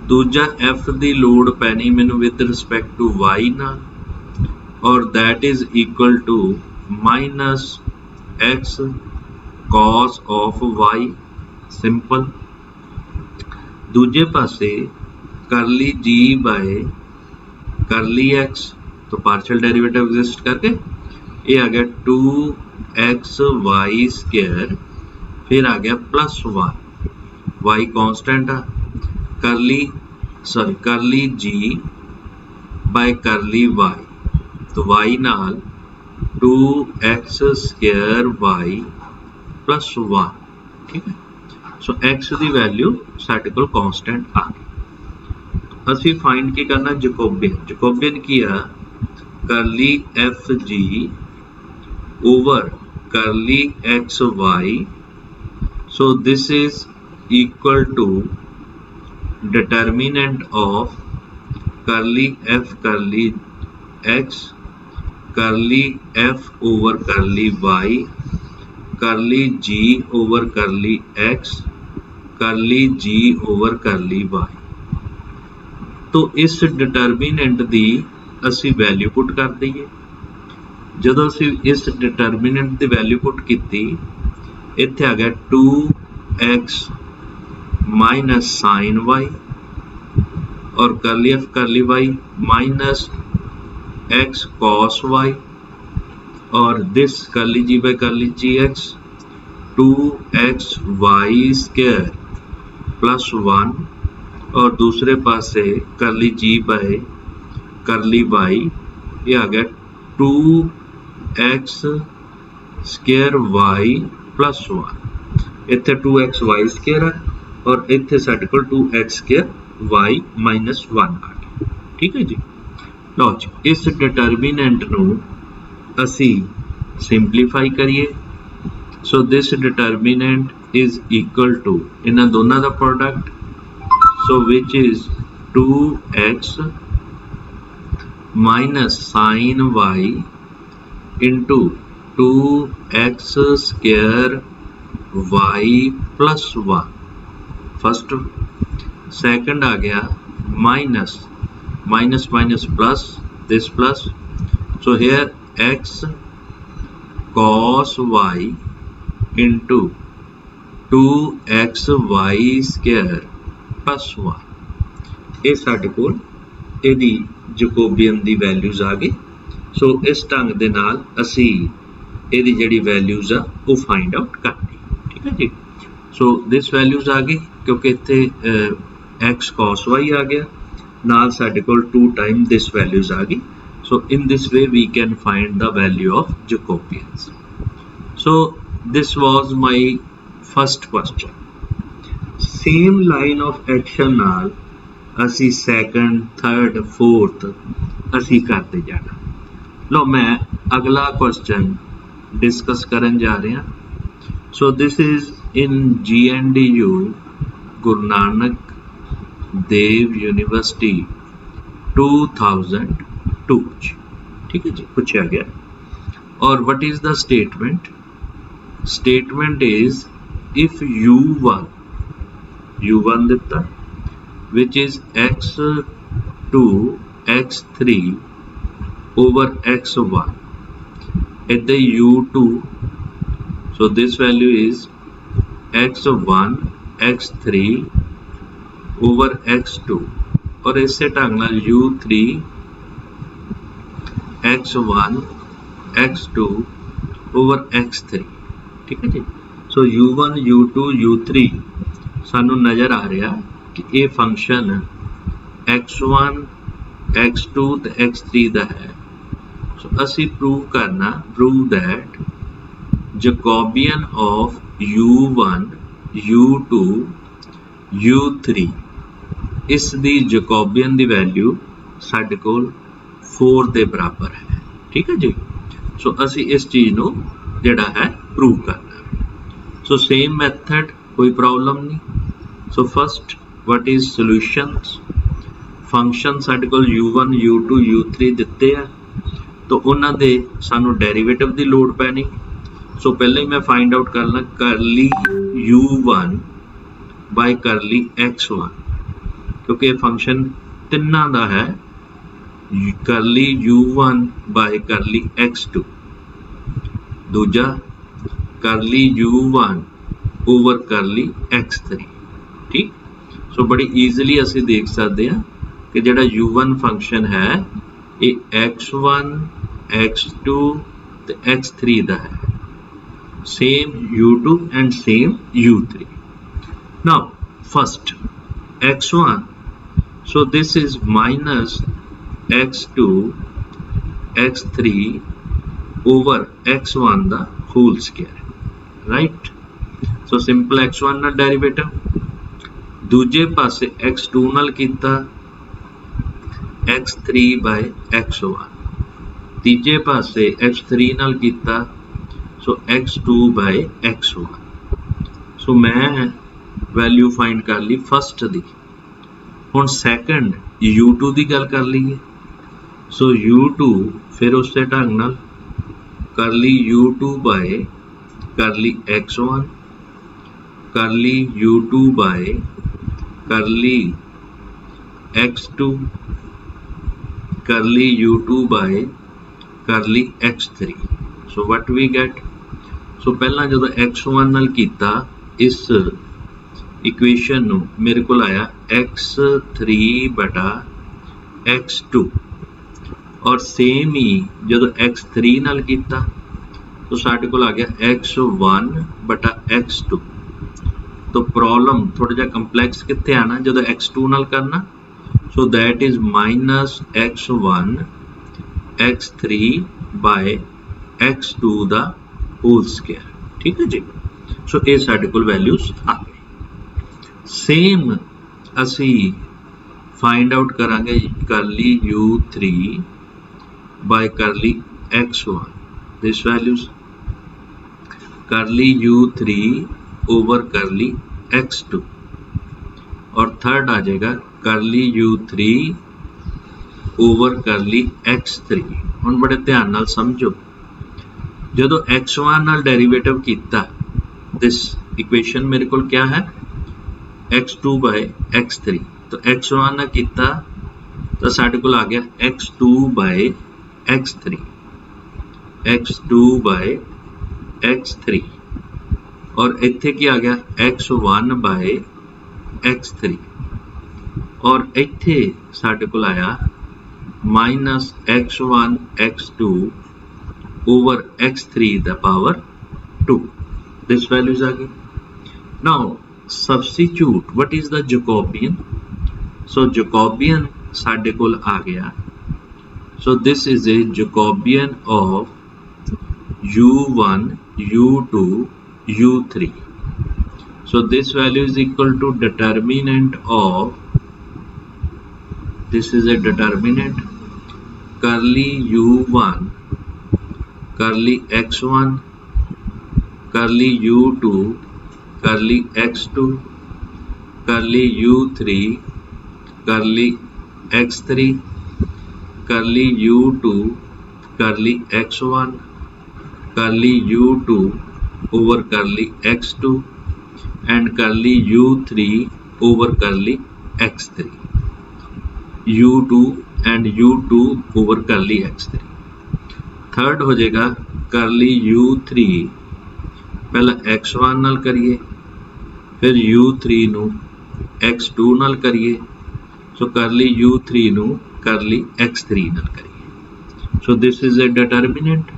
ਦੂਜਾ f ਦੀ ਲੋਡ ਪੈਣੀ ਮੈਨੂੰ ਵਿਦ ਰਿਸਪੈਕਟ ਟੂ y ਨਾਲ ਔਰ that is equal to minus x cos of y simple दूजे पासे करली g बाय करली x तो पार्शियल डेरिवेटिव एग्जिस्ट करके ये आ गया 2xy स्क्वायर फिर आ गया प्लस y कांस्टेंट है करली g बाय करली y तो y नाल 2x स्क्वायर y प्लस 1 ठीक है। सो x की वैल्यू साडे कोल कांस्टेंट आ गई। ਅਸੀਂ फाइंड की करना जैकोबियन किया curly f g over curly x y so this is equal to determinant of curly f curly x curly f over curly y curly g over curly x करली g over curly Y. तो इस determinant की असी value put कर दईए जदों असी इस determinant की वैल्यू पुट की इत्थे आ गया 2x माइनस साइन y और करली एफ करली y minus x cos y और दिस करली जी बाय करली जी x 2xy स्क्वायर प्लस 1 और दूसरे पासे करली जी बाय करली वाई ये आ गया 2x स्क्वायर वाई प्लस 1 इत्थे 2x वाई स्क्वायर है और इत्थे साडे कोल 2x स्क्वायर वाई माइनस 1 आ गया ठीक है जी। लो जी इस डिटर्मिनेंट नू असी सिंपलीफाई करिए so this determinant is equal to इन्हां दोनों का product so which is 2x minus sin y into 2x square y plus 1 first second आ गया minus minus minus plus this plus so here x cos y into 2xy square plus 1 ये साडे कोल इहदी Jacobian the values आ गई। सो इस ढंग दे नाल असी इहदी जिहड़ी वैल्यूज आ वो फाइंड आउट करनी ठीक है जी। सो दिस वैल्यूज आ गई क्योंकि इत्थे x cos y आ गया नाल साडे कोल 2 टाइम दिस वैल्यूज आ गई। So in this way we can find the value of Jacobians. So this was my first question. Same line of action नाल असी सैकंड थर्ड फोर्थ असी करते जाना। लो मैं अगला क्वेश्चन डिस्कस करन जा रहे हैं। सो this is in GNDU Guru Nanak Dev University 2002 ठीक है जी पूछा गया। और what is the statement? Statement is if U1 ਦਿੱਤਾ which is x2 x3 over x1 at the U2, so this value is x1 x3 over x2 और इसे ढंग नाल U3 x1 x2 over x3 ठीक है जी। सो U1 U2 U3 सानू नज़र आ रहा कि ये फंक्शन x1 x2 ते x3 दा है। सो असी प्रूव करना prove that Jacobian of U1 U2 U3 इस दी Jacobian दी वैल्यू साडे कोल 4 दे बराबर है ठीक है जी। सो असी इस चीज़ नू जिहड़ा है प्रूव करना। सो सेम मैथड कोई प्रॉब्लम नहीं। So first what is solutions function साडे कोल U1 U2 U3 दिते हैं तो उन्हां दे सानू डेरिवेटिव दी लोड़ पैनी। सो पहले ही मैं फाइंड आउट करना करली U1 बाय करली x1 क्योंकि ये फंक्शन तिन्ना दा है करली U1 बाय करली x2 दूजा करली U1 ओवर करली x3 ठीक। सो बड़ी ईजिली असी देख सकते हैं कि जिहड़ा U1 फंक्शन है ये x1 x2 ते x3 दा है same U2 and same U3। Now first x1 so this is minus x2 x3 over x1 the whole square right। so simple x1 ना डेरिवेटिव दूजे पासे x2 नाल कीता x3 by x1 तीजे पासे x3 नाल कीता so x2 by x1। so मैं वैल्यू फाइंड कर ली फर्स्ट दी। हुण सैकंड U2 की गल कर लीए। सो U2 फिर उस ढंग नाल कर ली U2 बाय कर ली x1 कर ली U2 बाय कर ली x2 कर ली U2 बाय कर ली x3। So what we get so पहला जो x1 नाल कीता इस इक्वेशन नू मेरे को आया x3 बटा x2 और सेम ही जो x3 नाल कीता तो साडे कोल आ गया x1 बटा x2। तो प्रॉब्लम थोड़ा जा कंपलैक्स कित्थे आना जो x2 नाल करना so that is minus x1 x3 by x2 दा होल स्क्वायर ठीक है जी। सो ये साडे कोल वैल्यूज आ गई। सेम असी फाइंड आउट करांगे करली U3 बाय करली x1 दिस वैल्यूज करली U3 ओवर करली x2 और थर्ड आ जाएगा करली U3 ओवर करली x3। हुण बड़े ध्यान नाल समझो जदों x1 नाल डेरिवेटिव कीता दिस इक्वेशन मेरे कोल क्या है x2 बाय x3 तो x1 ना कीता तो साडे कोल आ गया x2 bye x3 x2 bye x3 और इत्थे की आ गया x1 बाय x3 और इत्थे साडे कोल आया minus x1 x2 over x3 the power 2 this values आ गई। Now substitute what is the Jacobian so Jacobian साडे कोल आ गया so this is a Jacobian of U1 U2 U3 so this value is equal to determinant of this is a determinant curly U1 curly x1 curly U2 करली x2 करली u3 करली x3 करली u2 करली x1 करली u2 over करली x2 and करली u3 over करली x3 u2 and u2 over करली x3 थर्ड हो जाएगा करली u3 पहला x1 नाल करिए फिर u3 नू x2 नाल करिए सो करली u3 नू करली x3 नाल करिए so this is a determinant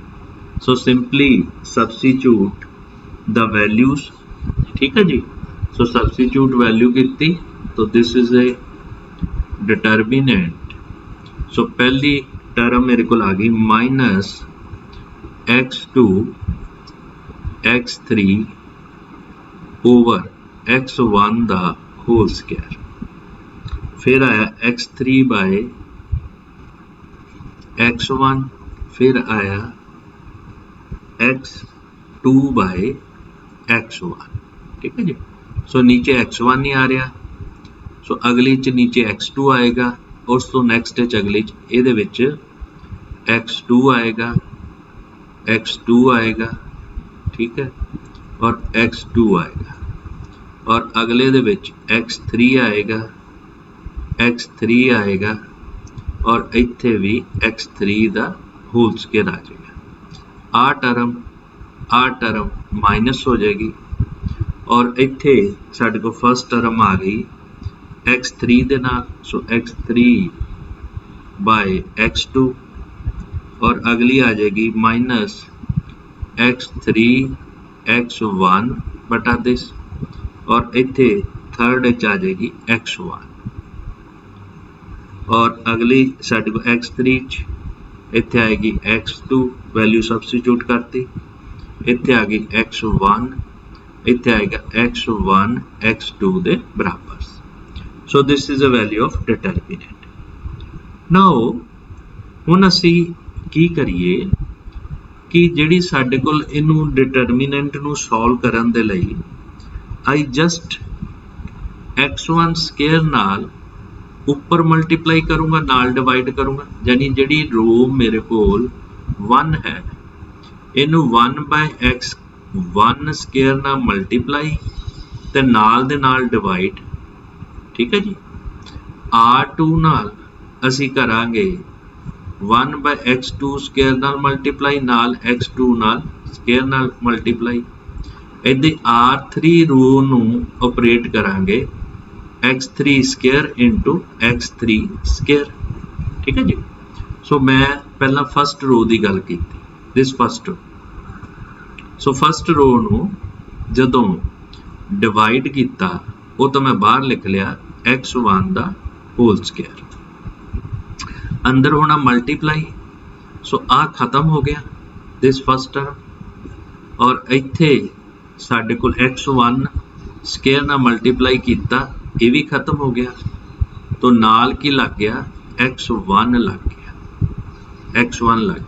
so simply substitute the values ठीक है जी सो substitute value कितनी तो this is a determinant सो पहली टर्म मेरे को आ गई minus x2 x3 over x1 दा होल स्क्वायर फिर आया x3 बाय x1 फिर आया x2 बाय x1 ठीक है जी सो नीचे x1 नहीं आ रहा सो अगली च नीचे x2 आएगा उस तो नेक्स्ट च अगली च ਇਹਦੇ ਵਿੱਚ x2 आएगा x2 आएगा ठीक है और x2 आएगा और अगले दे विच x3 आएगा x3 आएगा और इत्थे भी x3 दा होल स्क्वायर आ जाएगा आ टर्म माइनस हो जाएगी और इत्थे साडे को फर्स्ट टर्म आ गई x3 दे नाल सो x3 बाय x2 और अगली आ जाएगी माइनस x3 x1 बटा दिस और इत्थे थर्ड आ जाएगी x1 और अगली साडे को x3 इत्थे आएगी x2 वैल्यू सब्सटीट्यूट करती इत्थे आ गई x1 इत्थे आएगा x1 x2 दे बराबर सो this is a value of determinant now हुण असी की करिए कि जिहड़ी साडे कोल इनू डिटरमिनेंट नू सॉल्व करन दे लई आई जस्ट x1 स्क्वायर नाल ऊपर मल्टीप्लाई करूंगा नाल डिवाइड करूंगा यानी जिहड़ी रो मेरे कोल 1 है इनू 1 बाय x1 स्क्वायर नाल मल्टीप्लाई ते नाल दे नाल डिवाइड ठीक है जी r2 नाल असी करांगे 1 बाय x2 स्क्वायर नाल मल्टीप्लाई नाल x2 नाल स्क्वायर नाल मल्टीप्लाई इधर r3 रो नू ऑपरेट करांगे x3 square into x3 square ठीक है जी सो मैं पहला फर्स्ट रो की गल की this first row so first row नू जदों डिवाइड किया वो तो मैं बाहर लिख लिया x1 दा होल स्क्वायर अंदर होना मल्टीप्लाई सो आ खत्म हो गया दिस फर्स्ट टर्म और इत्थे साडे कोल x1 स्क्वायर ना मल्टीप्लाई किया ये भी खत्म हो गया तो नाल की लग गया x1 लग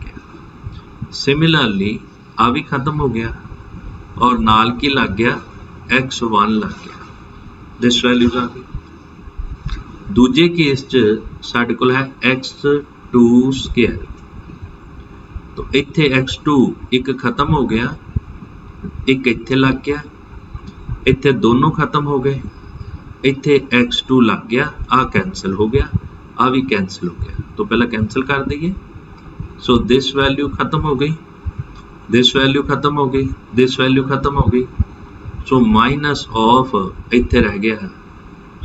गया सिमिलरली आ भी खत्म हो गया और नाल की लग गया x1 लग गया दिस वैल्यूज आ गई दूजे केस च साडे कोल है x2 स्क्वायर तो इत्थे x2 एक खत्म हो गया एक इत्थे लग गया इत्थे दोनों खत्म हो गए इत्थे x2 लग गया आ कैंसिल हो गया आ भी कैंसिल हो गया तो पहला कैंसिल कर दीजिए सो दिस वैल्यू खत्म हो गई दिस वैल्यू खत्म हो गई दिस वैल्यू खत्म हो गई सो माइनस ऑफ इत्थे रह गया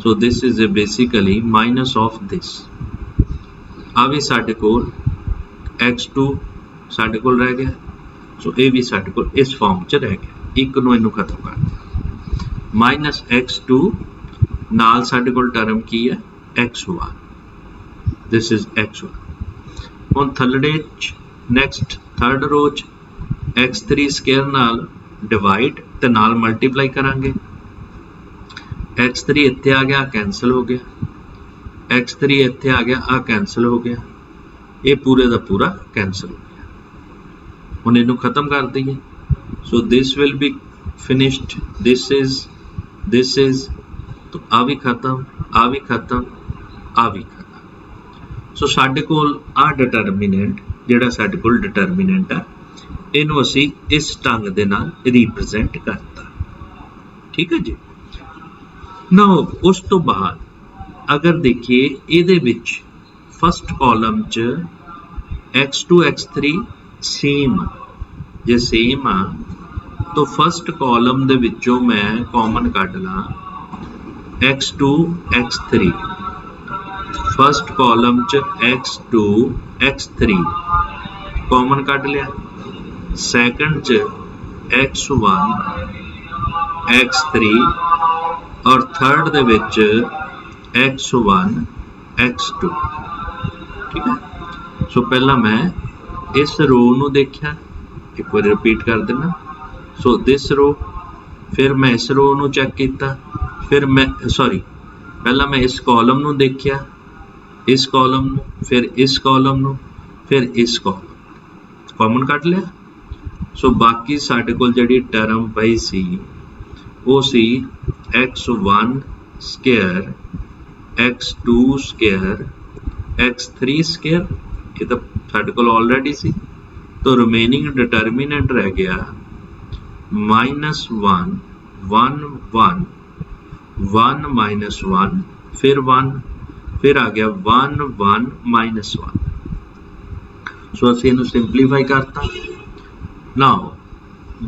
so this is basically minus of this आ भी साडे कोल x2 साडे कोल रह गया सो ये भी साडे कोल इस फॉर्म च रह गया एक नूं इनू खत्म कर दिया माइनस x2 नाल साडे कोल टर्म की है x1 दिस इज x1 हुण थल्ले नैक्सट थर्ड रो च x3 स्क्वायर नाल डिवाइड ते नाल मल्टीप्लाई करांगे x3 इत्थे आ गया कैंसिल हो गया x3 इत्थे आ गया आ कैंसिल हो गया ये पूरे दा पूरा कैंसिल हो गया हुण इनू खत्म कर दईए so this will be finished, this is, तो आ भी खत्म, आ भी खत्म, आ भी खत्म। सो साडे कोल आ डिटरमिनेंट जिहड़ा साडे कोल डिटरमिनेंट आ इहनूं असीं इस ढंग दे नाल रिप्रजेंट करता। ठीक है जी। नाउ उस तो बाद अगर देखिए ਇਹਦੇ ਵਿੱਚ फस्ट कॉलम च x2 x3 सेम, जे सेम आ तो फस्ट कॉलम ਦੇ ਵਿੱਚੋਂ मैं कॉमन ਕੱਢ ਲਾਂ x2 x3, फस्ट कॉलम च x2 x3 कॉमन ਕੱਢ लिया, सैकंड च x1 x3 और थर्ड ਦੇ ਵਿੱਚ x1 x2। ठीक है। सो पहला मैं इस रो नूं देखिया, एक बार रिपीट कर देना। सो दिस रो, फिर मैं इस रो नूं चैक किया, फिर मैं सॉरी पहला मैं इस कॉलम नूं देखिया, इस कॉलम नूं, फिर इस कॉलम नूं, फिर इस कॉलम कॉमन कट लिया। सो बाकी साडे कोल जिहड़ी टर्म पई सी वो सी x1 square x2 square x3 square, ये तो साडे कोल ऑलरेडी सी। तो रिमेनिंग डिटरमिनेंट रह गया -1 1 1 1 -1 फिर 1, फिर आ गया 1 1 -1। सो असीं इहनूं सिंपलीफाई करता। नाउ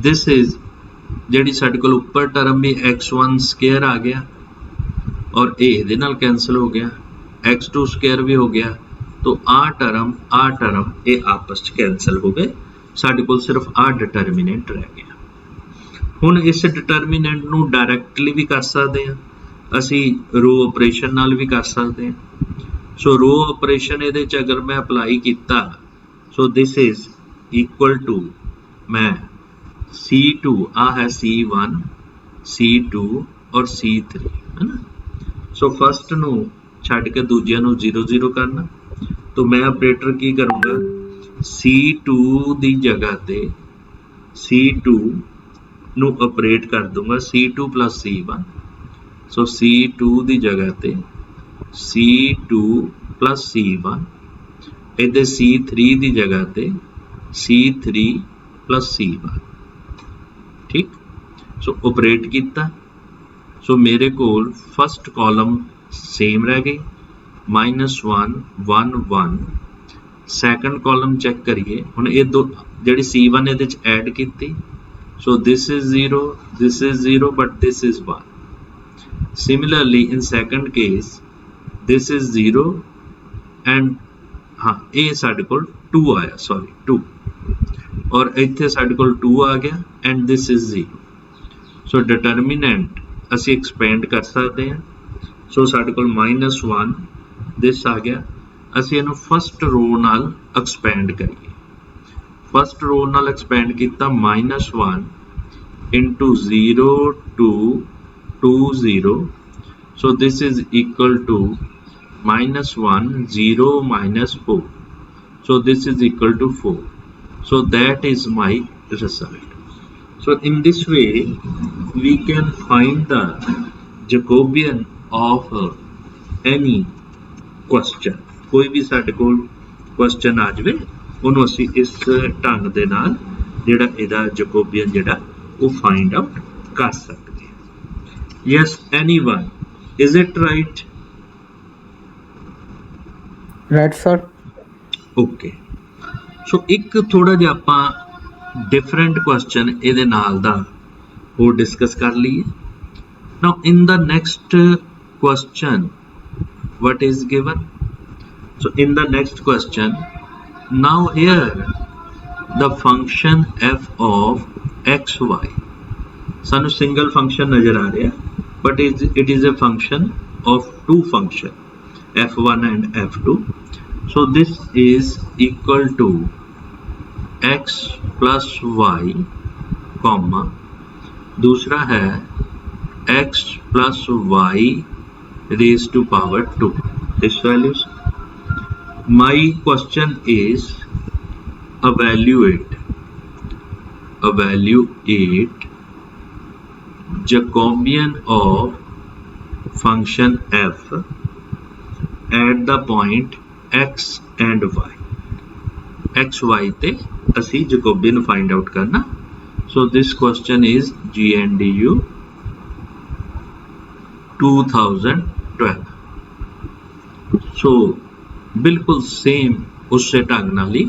दिस इज जिहड़ी साडे कोल उपर टर्म भी x1 स्केयर आ गया और ये इहदे नाल कैंसल हो गया, x2 स्केयर भी हो गया, तो आ टर्म ये आपस च कैंसल हो गए, साडे कोल सिर्फ आ डिटरमिनेंट रह गया। हुण इस डिटरमिनेंट नूं डायरैक्टली भी कर सकते हैं, असी रो ऑपरेशन नाल भी कर सकते हैं। सो रो ऑपरेशन इहदे च अगर मैं अप्लाई किया, so this is equal to मैं C2 आ है C1 C2 और C3 है ना। सो फस्ट नूं छड्ड के दूजिया नूं 0 0 करना, तो मैं ऑपरेटर की करूँगा C2 दी जगह ते C2 नूं ऑपरेट कर दूंगा C2 + C1। सो C2 दी जगह ते C2 + C1, इधर C3 दी जगह ते C3 + C1। ठीक। सो ऑपरेट किया, सो मेरे कोल फस्ट कॉलम सेम रह गई -1 1 1। सैकंड कॉलम चैक करिए हुण ये दो जिहड़ी C1 इहदे च ऐड कीती, सो this is 0 but this is 1। Similarly in second case this is 0 and हाँ ये साडे कोल 2 आया, सॉरी 2, और इत्थे साडे कोल 2 आ गया and this is 0। So determinant असी एक्सपेंड कर सकते हैं। सो साडे कोल -1 दिस आ गया, असी इहनूं फस्ट रो नाल एक्सपेंड करिए। फस्ट रो नाल एक्सपेंड किया -1 into 0 2 2 0। So this is equal to -1 0 -4। So this is equal to 4। So that is my result. So in this way we can find the Jacobian of any question। कोई भी साडे कोल question आ जाए उन्होंने असी इस ढंग दे नाल जिहड़ा इहदा जकोबियन जिहड़ा वो फाइंड आउट कर सकते हैं। Yes anyone, is it right? Right sir. Okay. So एक थोड़ा जिहा आपां डिफरेंट क्वेश्चन इहदे नाल दा वो डिस्कस कर लीए। Now in the next question what is given? So in the next question, now here the function f of xy, सानू सिंगल फंक्शन नजर आ रहा है but it is a function of two function f1 and f2। so this is equal to x plus y comma दूसरा है x plus y raised to power 2, this values। my question is evaluate Jacobian of function f at the point x and y. x y ਤੇ ਅਸੀਂ Jacobian find out करना. So this question is GNDU 2012. So बिल्कुल same उसे ढंग नाल ही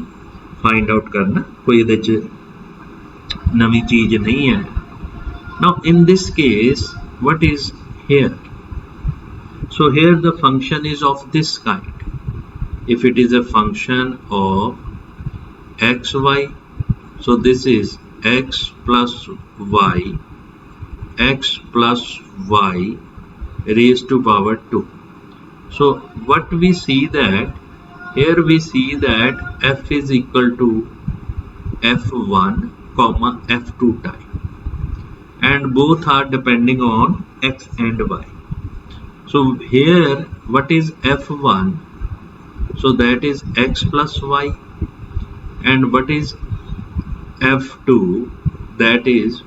find out करना, कोई इहदे च नवी चीज नहीं है. Now in this case what is here? So here the function is of this kind. If it is a function of xy, so this is x plus y raised to power 2. So what we see that here we see that f is equal to f1 comma f2 time, and both are depending on x and y. So here what is f1? So that is x plus y, and what is f2? That is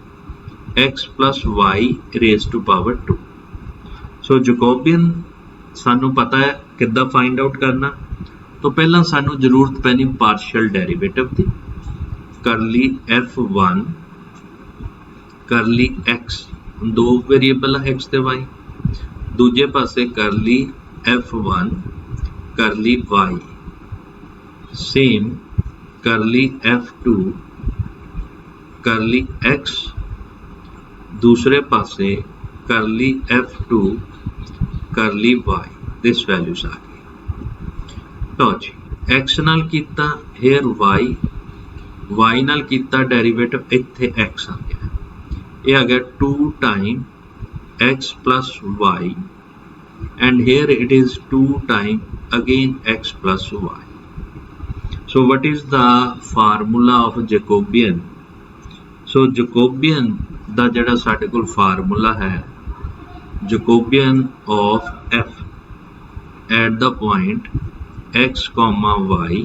x plus y raised to power 2. So Jacobian सानू पता है किद्दां find out करना. तो पहला सानू जरूरत पैनी partial derivative की. करली f1 करली x, दो वेरिएबल है x ते y. दूजे पासे करली f1 करली y, सेम करली f2 करली x, दूसरे पासे करली f2 करली y. दिस वैल्यूज आ गई. लो जी x नाल कीता हेयर y नाल कीता डेरिवेटिव, इत्थे x आ गया. ये आ गया 2 time x plus y, and here it is 2 time again x plus y. So what is the formula of Jacobian? So Jacobian ਦਾ ਜਿਹੜਾ ਸਾਡੇ ਕੋਲ ਫਾਰਮੂਲਾ ਹੈ, Jacobian of f at the point x comma y.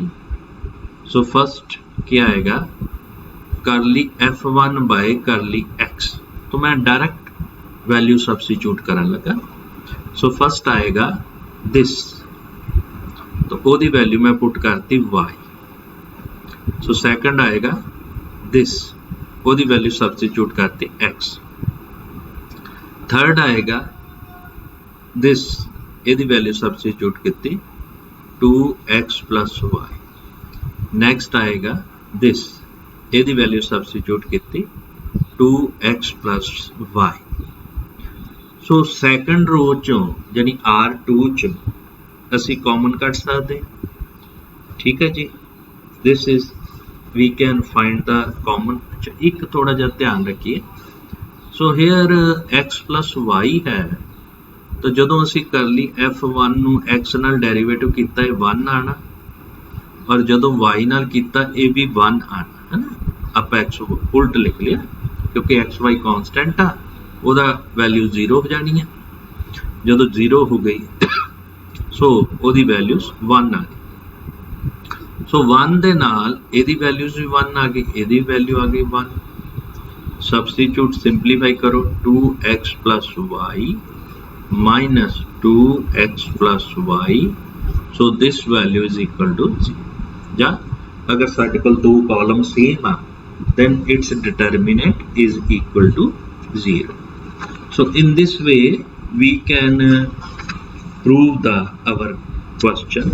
So first क्या आएगा? करली f1 by करली x. तो मैं डायरेक्ट वैल्यू सब्स्टिट्यूट करन लगा. सो फर्स्ट आएगा दिस, तो ओदी वैल्यू मैं पुट करती y. सो सेकंड आएगा दिस, ओदी वैल्यू सब्स्टिट्यूट करती x. थर्ड आएगा दिस, एदी वैल्यू सब्स्टिट्यूट की 2x plus y. नेक्स्ट आएगा दिस, एदी वैल्यू सब्स्टिट्यूट की 2x plus y. सो सैकंड रो चों यानी R2 चों असी कॉमन कट सकते. ठीक है जी. This is we can find the common. एक थोड़ा जिहा ध्यान रखिए. So here x plus y है, तो जदों असी करली f1 नू x नाल डेरिवेटिव कीता है 1 आना, और जदों y नाल कीता ये भी 1 आना है ना. आप x उल्ट लिख लिया क्योंकि एक्स वाई कॉन्स्टेंट आ, ਉਹਦਾ वैल्यू 0 हो जानी है. ਜਦੋਂ 0 हो गई सो ਉਹਦੀ वैल्यूज 1 आ गई. सो 1 ਦੇ ਨਾਲ ਇਹਦੀ वैल्यूज भी 1 आ गई, ਇਹਦੀ वैल्यू आ गई 1. सब्सटीट्यूट सिंपलीफाई करो, 2x plus y minus 2x plus y. So this value is equal to 0. या अगर साडे कोल दो कॉलम सेम आ, then its determinant is equal to 0. So in this way we can prove our question.